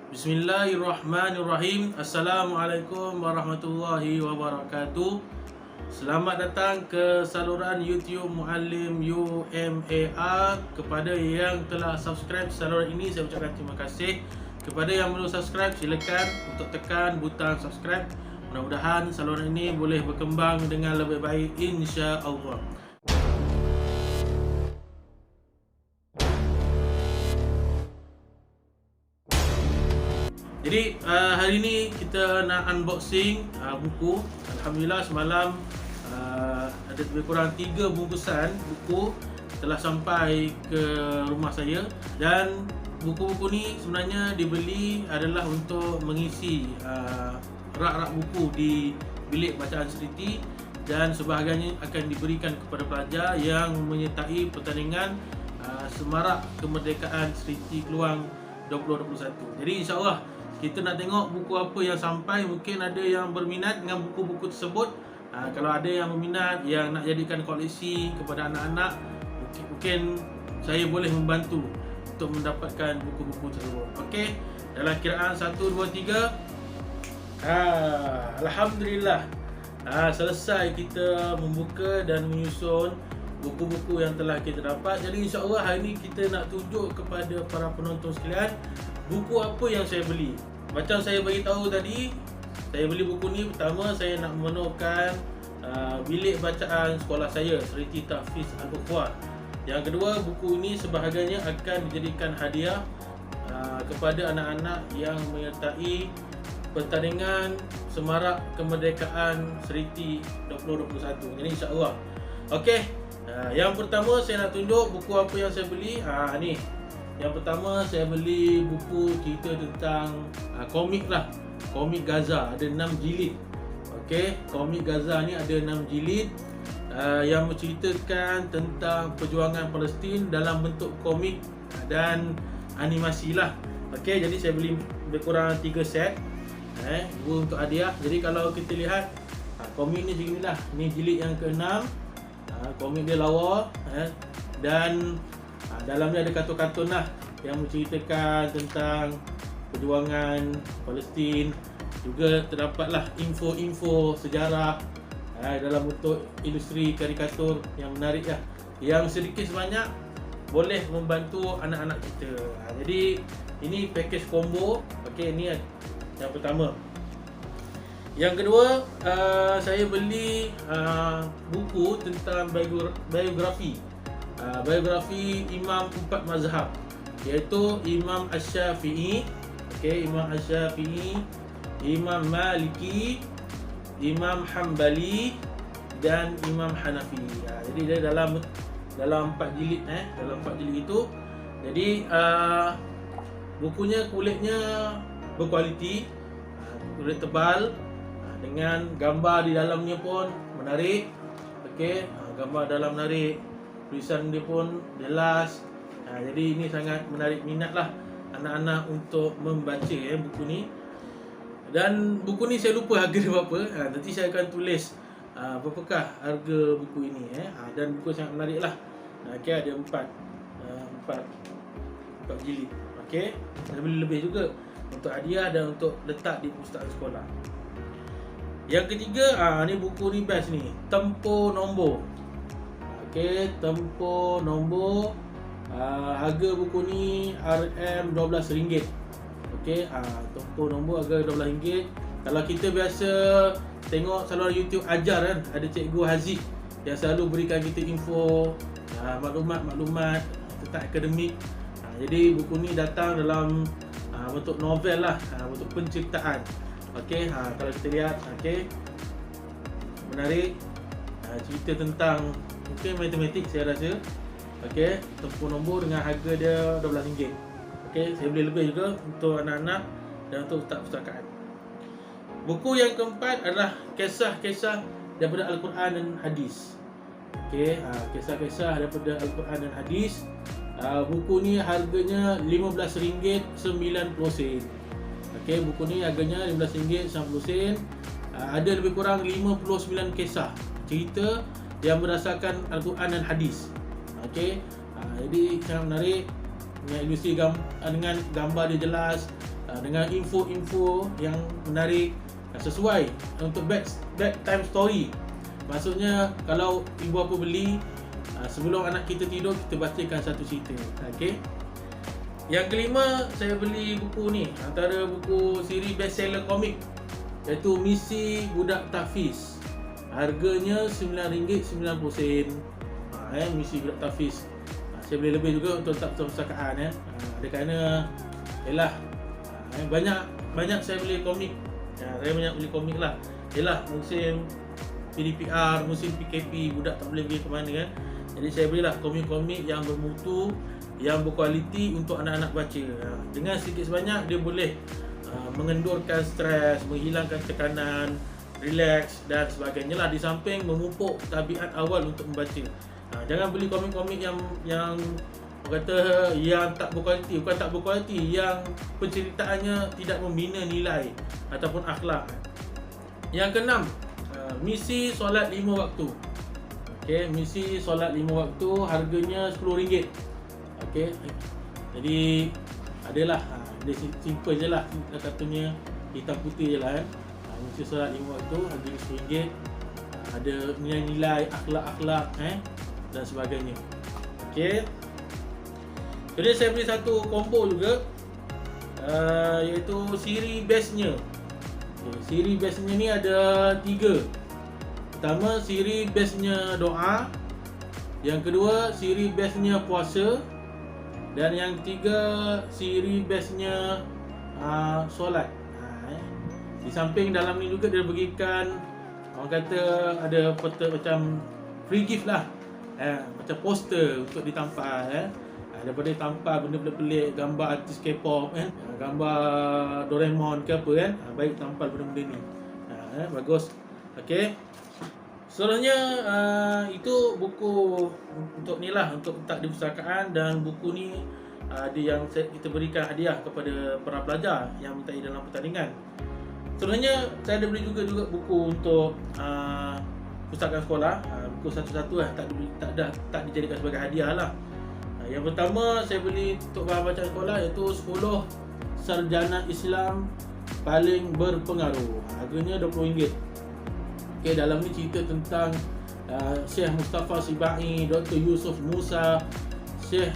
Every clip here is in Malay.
Bismillahirrahmanirrahim. Assalamualaikum warahmatullahi wabarakatuh. Selamat datang ke saluran YouTube Muallim UMAR. Kepada yang telah subscribe saluran ini, saya ucapkan terima kasih. Kepada yang belum subscribe, silakan untuk tekan butang subscribe. Mudah-mudahan saluran ini boleh berkembang dengan lebih baik, insya-Allah. Jadi hari ini kita nak unboxing buku. Alhamdulillah semalam ada lebih kurang 3 bungkusan buku telah sampai ke rumah saya, dan buku-buku ni sebenarnya dibeli adalah untuk mengisi rak-rak buku di bilik bacaan seriti, dan sebahagiannya akan diberikan kepada pelajar yang menyertai pertandingan Semarak Kemerdekaan Seriti Keluang 2021. Jadi insya-Allah kita nak tengok buku apa yang sampai. Mungkin ada yang berminat dengan buku-buku tersebut. Kalau ada yang berminat, yang nak jadikan koleksi kepada anak-anak, mungkin saya boleh membantu untuk mendapatkan buku-buku tersebut. Okey, dalam kiraan 1, 2, 3. Alhamdulillah, selesai kita membuka dan menyusun buku-buku yang telah kita dapat. Jadi insya-Allah hari ini kita nak tunjuk kepada para penonton sekalian buku apa yang saya beli. Macam saya bagi tahu tadi, saya beli buku ni pertama saya nak memenuhkan bilik bacaan sekolah saya, Seriti Tahfiz Al-Ukhwah. Yang kedua, buku ini sebahagiannya akan dijadikan hadiah kepada anak-anak yang menyertai pertandingan Semarak Kemerdekaan Seriti 2021. Jadi insya-Allah. Okey, yang pertama saya nak tunjuk buku apa yang saya beli. Ni. Yang pertama saya beli buku cerita tentang komik lah. Komik Gaza, ada 6 jilid. Okey, komik Gaza ni ada 6 jilid yang menceritakan tentang perjuangan Palestin dalam bentuk komik dan animasi lah. Okey, jadi saya beli lebih kurang 3 set. Dua untuk hadiah. Jadi kalau kita lihat komik ni segini lah. Ni jilid yang ke-6. Komik dia lawa, dan dalamnya ada kartun-kartun lah yang menceritakan tentang perjuangan Palestin. Juga terdapatlah info-info sejarah dalam bentuk ilustri karikatur yang menarik lah, yang sedikit sebanyak boleh membantu anak-anak kita. Jadi ini package combo. Okey, ini yang pertama. Yang kedua, saya beli buku tentang biografi Imam 4 mazhab, iaitu Imam Asy-Syafi'i, Imam Asy-Syafi'i, Imam Maliki, Imam Hambali, dan Imam Hanafi. Jadi dia dalam 4 jilid dalam 4 jilid itu. Jadi bukunya kulitnya berkualiti, kulit tebal, dengan gambar di dalamnya pun menarik. Okey, gambar dalam menarik, tulisan dia pun jelas. Jadi ini sangat menarik minatlah anak-anak untuk membaca buku ni. Dan buku ni saya lupa harga dia berapa. Nanti saya akan tulis berapakah harga buku ini. Dan buku sangat menarik lah. Okey, ada 4 jilid. Okey, saya beli lebih juga untuk hadiah dan untuk letak di pustakaan sekolah. Yang ketiga, ni buku ni best ni, Tempoh Nombor. Okey, Tempoh Nombor. Harga buku ni RM12. Okey, Tempoh Nombor harga RM12. Kalau kita biasa tengok saluran YouTube ajar kan, ada Cikgu Haziq yang selalu berikan kita info, maklumat-maklumat tentang akademik. Jadi buku ni datang dalam bentuk novel lah, bentuk penceritaan. Okey, kalau kita lihat, okey, menarik. Cerita tentang mungkin matematik saya rasa. Okey, Tempoh Nombor dengan harga dia RM12. Okey, saya beli lebih juga untuk anak-anak dan untuk letak pustakaan. Buku yang keempat adalah kisah-kisah daripada Al-Quran dan Hadis. Okey, kisah-kisah daripada Al-Quran dan Hadis. Buku ni harganya RM15.90. Okey, buku ni harganya RM15.90. Ada lebih kurang 59 kisah cerita yang berdasarkan Al-Quran dan Hadis. Okey, jadi sangat menarik. Dengan ilustri dengan gambar dia jelas, dengan info-info yang menarik, sesuai untuk bedtime story. Maksudnya kalau ibu bapa beli, sebelum anak kita tidur kita bacakan satu cerita. Okey. Yang kelima, saya beli buku ni, antara buku siri bestseller komik, iaitu Misi Budak Tahfiz. Harganya RM9.90. Misi Budak Tahfiz. Saya beli lebih juga untuk letak perpustakaan ada kerana yalah, banyak saya beli komik. Saya banyak beli komik lah. Yalah, musim PDPR, musim PKP, budak tak boleh pergi ke mana kan. Jadi saya belilah komik-komik yang bermutu, yang berkualiti untuk anak-anak baca. Dengan sedikit sebanyak dia boleh mengendurkan stres, menghilangkan tekanan, relax dan sebagainya lah, di samping memupuk tabiat awal untuk membaca. Jangan beli komik-komik yang kata yang tak berkualiti, bukan tak berkualiti, yang penceritaannya tidak membina nilai ataupun akhlak. Yang keenam, misi solat 5 waktu. Okey, misi solat 5 waktu, harganya RM10. Okey. Jadi adalah dia simple je lah, katanya hitam putih je lah kan. Misi solat 5 waktu, harganya RM10. Ada nilai-nilai akhlak-akhlak dan sebagainya. Okey. Jadi saya beli satu combo juga, iaitu siri bestnya. Siri bestnya ni ada 3. Pertama, siri bestnya doa. Yang kedua, siri bestnya puasa. Dan yang ketiga, siri bestnya solat. Di samping dalam ni juga dia bagikan, orang kata ada macam free gift lah, macam poster untuk ditampal. Daripada tampal benda pelik, gambar artis K-pop gambar Doraemon ke apa kan, baik tampal benda-benda ni. Bagus. Okey. Seterusnya itu buku untuk ni lah, untuk letak di perpustakaan. Dan buku ni ada yang kita berikan hadiah kepada para pelajar yang mintai dalam pertandingan. Seterusnya saya ada beli juga buku untuk perpustakaan sekolah. Buku satu-satu lah, tak dijadikan sebagai hadiah lah. Yang pertama saya beli untuk bahan bacaan sekolah, iaitu 10 sarjana Islam paling berpengaruh. Harganya RM20. Okey, dalam ni cerita tentang Syekh Mustafa Sibai, Dr. Yusuf Musa, Syekh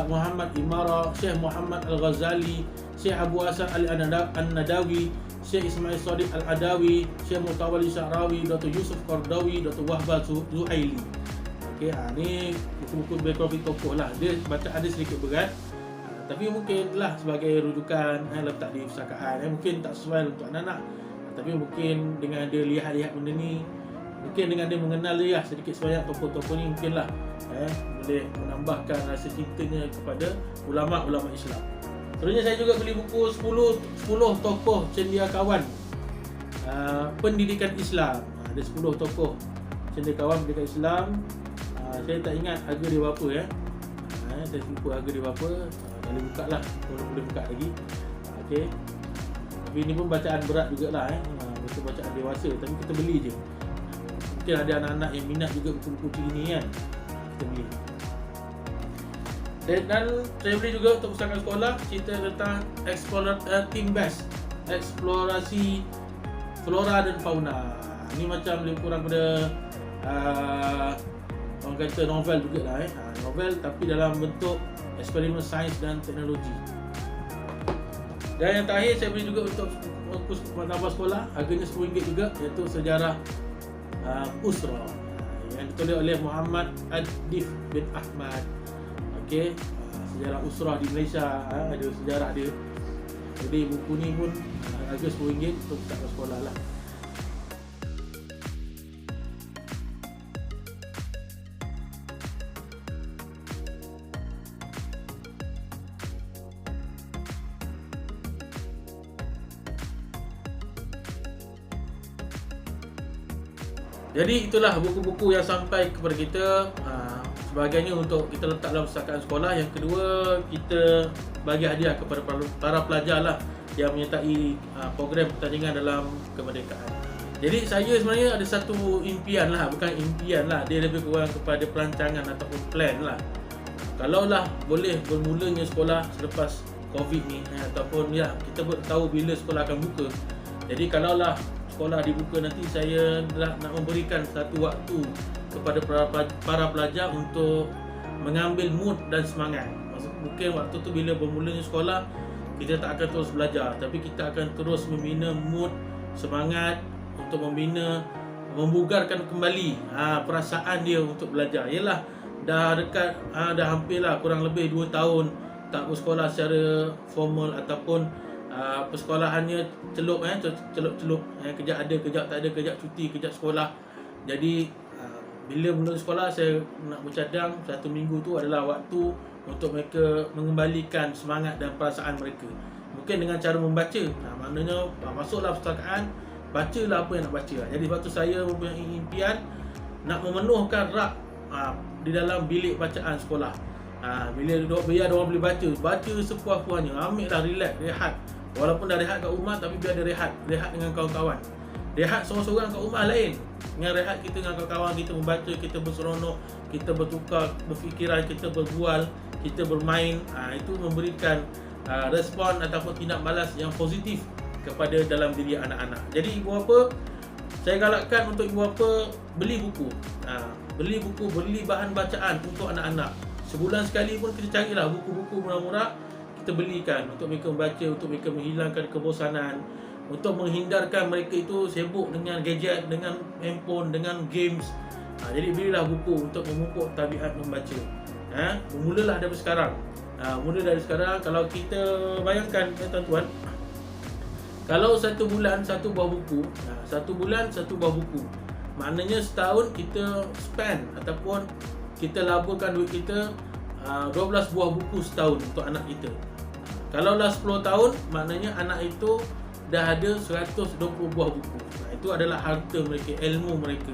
Muhammad Imara, Syekh Muhammad Al-Ghazali, Syekh Abu Hasan Al-Nadawi, Syekh Ismail Sadiq Al-Adawi, Syekh Mutawalli Sya'rawi, Dr. Yusuf Qardawi, Dr. Wahbah Zuhaili. Okey, ni buku-buku biografi tokoh lah. Dia bacaan dia sedikit berat, tapi mungkin lah sebagai rujukan letak di perpustakaan. Mungkin tak sesuai untuk anak-anak, tapi mungkin dengan dia lihat benda ni, mungkin dengan dia mengenal dia sedikit sebanyak tokoh-tokoh ni, mungkin lah boleh menambahkan rasa cintanya kepada ulama'-ulama' Islam. Seterusnya saya juga beli buku 10 tokoh cendekiawan pendidikan Islam. Ada 10 tokoh cendekiawan pendidikan Islam. Saya tak ingat harga dia berapa saya lupa harga dia berapa. Boleh buka lah, boleh buka lagi. Okey. Tapi ni pun bacaan berat jugalah bukan bacaan dewasa, tapi kita beli je. Mungkin ada anak-anak yang minat juga buku-buku macam ni kan, kita beli. Dan saya beli juga untuk perpustakaan sekolah, cerita tentang Team Best, eksplorasi flora dan fauna. Ini macam lebih kurang pada orang kata novel jugalah novel, tapi dalam bentuk eksperimen sains dan teknologi. Dan yang terakhir saya beli juga untuk pengetahuan sekolah, harganya RM10 juga, iaitu sejarah Usra yang ditulis oleh Muhammad Adif bin Ahmad. Okey, sejarah Usra di Malaysia, ada sejarah dia. Jadi buku ni pun harga RM10 untuk pengetahuan sekolah lah. Jadi itulah buku-buku yang sampai kepada kita. Sebagainya untuk kita letak dalam perpustakaan sekolah. Yang kedua, kita bagi hadiah kepada para pelajar lah yang menyertai program pertandingan dalam kemerdekaan. Jadi saya sebenarnya ada satu impian lah, bukan impian lah, dia lebih kurang kepada perancangan ataupun plan lah. Kalaulah boleh bermulanya sekolah selepas COVID ni, ataupun ya kita tahu bila sekolah akan buka. Jadi kalaulah sekolah dibuka nanti, saya nak memberikan satu waktu kepada para pelajar untuk mengambil mood dan semangat. Mungkin waktu tu bila bermulanya sekolah, kita tak akan terus belajar, tapi kita akan terus membina mood, semangat untuk membugarkan kembali perasaan dia untuk belajar. Yalah, dah dekat, dah hampirlah kurang lebih 2 tahun tak bersekolah secara formal, ataupun persekolahannya celup, kejap ada, kejap tak ada, kejap cuti, kejap sekolah. Jadi bila mula sekolah, saya nak bercadang 1 minggu tu adalah waktu untuk mereka mengembalikan semangat dan perasaan mereka. Mungkin dengan cara membaca. Maknanya masuklah perpustakaan, bacalah apa yang nak baca. Jadi sebab tu saya mempunyai impian nak memenuhkan rak di dalam bilik bacaan sekolah. Biar dia orang boleh baca sepuas-puasnya. Ambil lah, relax, rehat. Walaupun dah rehat kat rumah, tapi biar dia rehat dengan kawan-kawan. Rehat seorang-seorang kat rumah lain. Dengan rehat kita dengan kawan-kawan, kita membaca, kita berseronok, kita bertukar berfikiran, kita berbual, kita bermain. Itu memberikan respon ataupun tindak balas yang positif kepada dalam diri anak-anak. Jadi ibu bapa, saya galakkan untuk ibu bapa beli buku. Beli buku, beli bahan bacaan untuk anak-anak. Sebulan sekali pun kita carilah buku-buku murah-murah, kita belikan untuk mereka membaca, untuk mereka menghilangkan kebosanan, untuk menghindarkan mereka itu sibuk dengan gadget, dengan handphone, dengan games. Jadi belilah buku untuk memupuk tabiat membaca. Bermulalah dari sekarang. Mula dari sekarang. Kalau kita bayangkan, tuan-tuan, kalau 1 bulan 1 buah buku, 1 bulan 1 buah buku, maknanya setahun kita spend ataupun kita laburkan duit kita 12 buah buku setahun untuk anak kita. Kalau dah 10 tahun, maknanya anak itu dah ada 120 buah buku. Itu adalah harta mereka, ilmu mereka.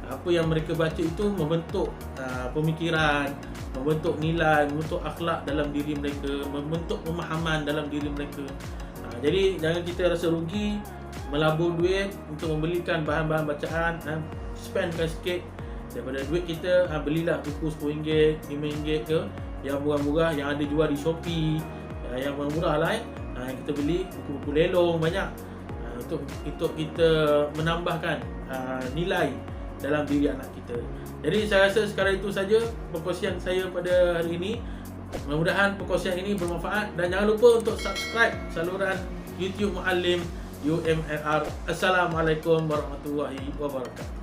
Apa yang mereka baca itu membentuk pemikiran, membentuk nilai, membentuk akhlak dalam diri mereka, membentuk pemahaman dalam diri mereka. Jadi jangan kita rasa rugi melabur duit untuk membelikan bahan-bahan bacaan. Spendkan sikit daripada duit kita, belilah buku RM10, RM5 ke, yang murah-murah, yang ada jual di Shopee, yang murah lah yang kita beli. Buku-buku lelong banyak, untuk kita menambahkan nilai dalam diri anak kita. Jadi saya rasa sekarang itu saja perkongsian saya pada hari ini. Mudah-mudahan perkongsian ini bermanfaat, dan jangan lupa untuk subscribe saluran YouTube Muallim UMLR. Assalamualaikum warahmatullahi wabarakatuh.